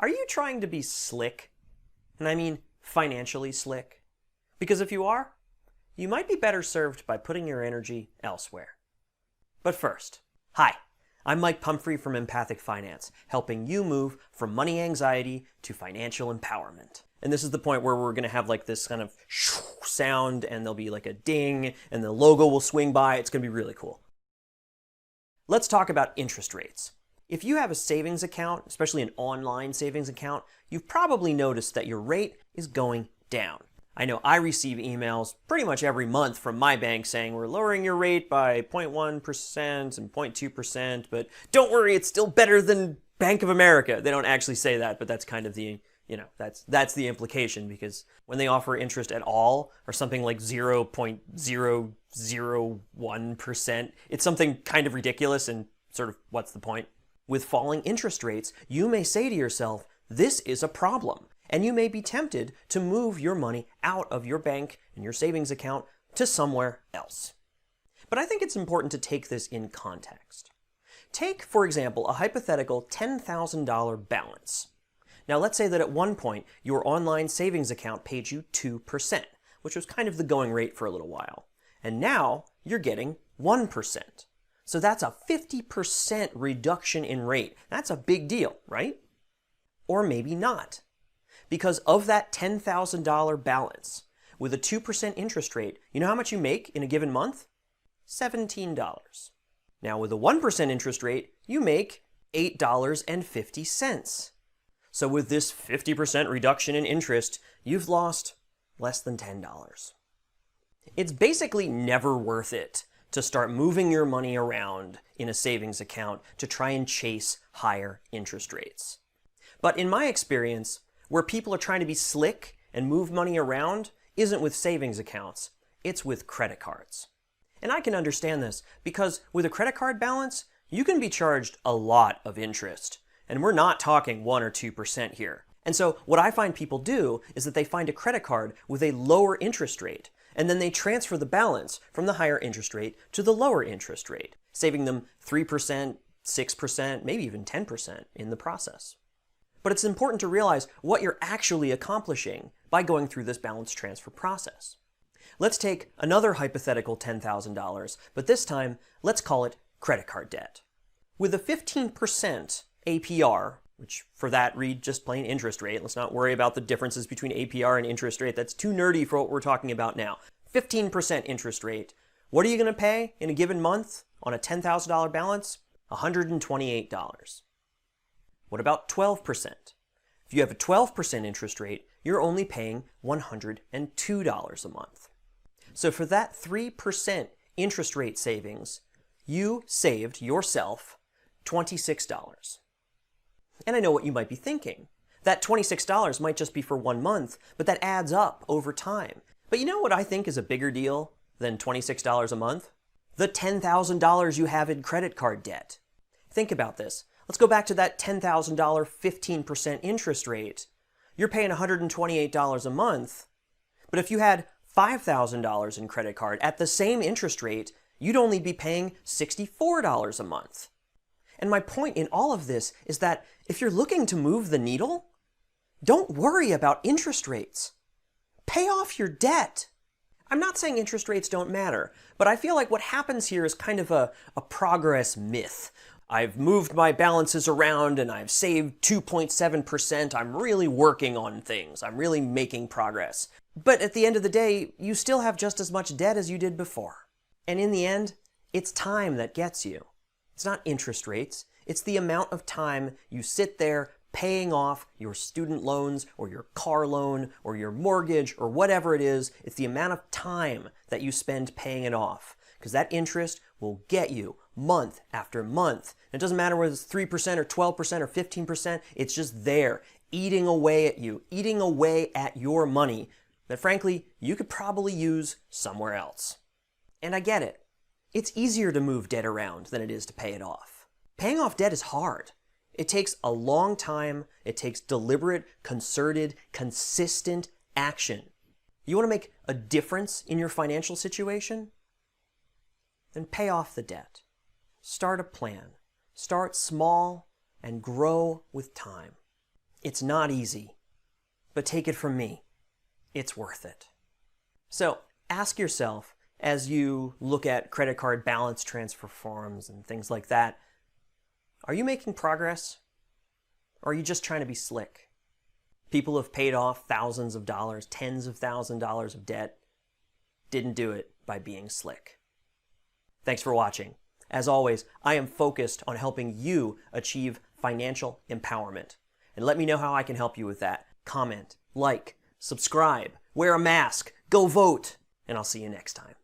Are you trying to be slick? And I mean financially slick? Because if you are, you might be better served by putting your energy elsewhere. But first, hi, I'm Mike Pumphrey from Empathic Finance, helping you move from money anxiety to financial empowerment. And this is the point where we're going to have like this kind of sound, and there'll be like a ding, and the logo will swing by. It's going to be really cool. Let's talk about interest rates. If you have a savings account, especially an online savings account, you've probably noticed that your rate is going down. I know I receive emails pretty much every month from my bank saying we're lowering your rate by 0.1% and 0.2%, but don't worry, it's still better than Bank of America. They don't actually say that, but that's kind of the, that's the implication, because when they offer interest at all, or something like 0.001%, it's something kind of ridiculous and sort of what's the point? With falling interest rates, you may say to yourself, this is a problem. And you may be tempted to move your money out of your bank and your savings account to somewhere else. But I think it's important to take this in context. Take, for example, a hypothetical $10,000 balance. Now let's say that at one point your online savings account paid you 2%, which was kind of the going rate for a little while. And now you're getting 1%. So that's a 50% reduction in rate. That's a big deal, right? Or maybe not. Because of that $10,000 balance, with a 2% interest rate, you know how much you make in a given month? $17. Now with a 1% interest rate, you make $8.50. So with this 50% reduction in interest, you've lost less than $10. It's basically never worth it to start moving your money around in a savings account to try and chase higher interest rates. But in my experience, where people are trying to be slick and move money around isn't with savings accounts, it's with credit cards. And I can understand this because with a credit card balance, you can be charged a lot of interest. And we're not talking 1 or 2% here. And so what I find people do is that they find a credit card with a lower interest rate, and then they transfer the balance from the higher interest rate to the lower interest rate, saving them 3%, 6%, maybe even 10% in the process. But it's important to realize what you're actually accomplishing by going through this balance transfer process. Let's take another hypothetical $10,000, but this time, let's call it credit card debt. With a 15% APR, which for that read just plain interest rate, let's not worry about the differences between APR and interest rate, that's too nerdy for what we're talking about now. 15% interest rate. What are you going to pay in a given month on a $10,000 balance? $128. What about 12%? If you have a 12% interest rate, you're only paying $102 a month. So for that 3% interest rate savings, you saved yourself $26. And I know what you might be thinking. That $26 might just be for 1 month, but that adds up over time. But you know what I think is a bigger deal than $26 a month? The $10,000 you have in credit card debt. Think about this. Let's go back to that $10,000 15% interest rate. You're paying $128 a month, but if you had $5,000 in credit card at the same interest rate, you'd only be paying $64 a month. And my point in all of this is that if you're looking to move the needle, don't worry about interest rates. Pay off your debt. I'm not saying interest rates don't matter, but I feel like what happens here is kind of a progress myth. I've moved my balances around and I've saved 2.7%. I'm really working on things. I'm really making progress. But at the end of the day, you still have just as much debt as you did before. And in the end, it's time that gets you. It's not interest rates. It's the amount of time you sit there paying off your student loans or your car loan or your mortgage or whatever it is. It's the amount of time that you spend paying it off, because that interest will get you month after month. It doesn't matter whether it's 3% or 12% or 15%, it's just there, eating away at you, eating away at your money that frankly, you could probably use somewhere else. And I get it. It's easier to move debt around than it is to pay it off. Paying off debt is hard. It takes a long time. It takes deliberate, concerted, consistent action. You want to make a difference in your financial situation? Then pay off the debt. Start a plan. Start small and grow with time. It's not easy, but take it from me, it's worth it. So ask yourself, as you look at credit card balance transfer forms and things like that, are you making progress? Or are you just trying to be slick? People have paid off thousands of dollars, tens of thousands of dollars of debt, didn't do it by being slick. Thanks for watching. As always, I am focused on helping you achieve financial empowerment. And let me know how I can help you with that. Comment, like, subscribe, wear a mask, go vote, and I'll see you next time.